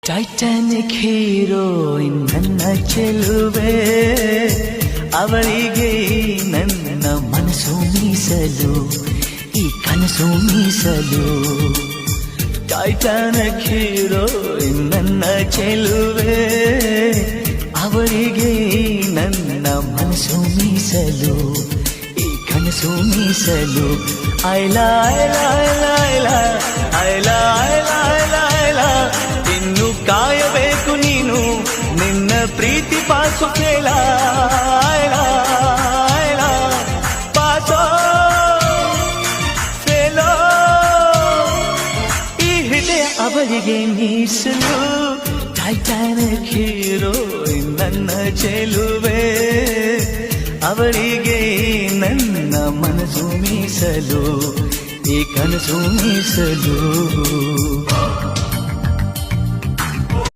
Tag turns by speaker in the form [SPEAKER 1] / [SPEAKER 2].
[SPEAKER 1] Titanic heroine ನನ್ನ ಚೆಲುವೆ, ಅವಳಿಗೆ ನನ್ನ ಮನಸ್ಸು ಮೀಸಲು, ಈ ಕನಸು ಮೀಸಲು. ಟೈಟಾನಿಕ್ ಹೀರೋಯಿನ್ ನನ್ನ ಚೆಲುವೆ, ಅವಳಿಗೆ ನನ್ನ ಮನಸ್ಸು ಮೀಸಲು, ಈ ಕನಸು ಮೀಸಲು. ಐಲಾ ಐಲಾ ಐಲಾ ಐಲಾ ಐಲಾ ಐಲಾ ಐಲಾ ಐಲಾ, ಇನ್ನು ಕಾಯಬೇಕು ನೀನು ನಿನ್ನ ಪ್ರೀತಿ ಪಾಸು ಕೇಳ. ಐಲಾ ಐಲಾ ಪಾಸೋ ಫೇಲೋ, ಈ ಹೃದಯ ಅವಳಿಗೆ ಮೀಸಲು. ಟೈಟಾನಿಕ್ ಹೀರೋಯಿನ್ ನನ್ನ ಚೆಲುವೆ, ಅವಳಿಗೆ ನನ್ನ ಮನಸ್ಸು ಮೀಸಲು, ಈ ಕನಸು ಮೀಸಲು.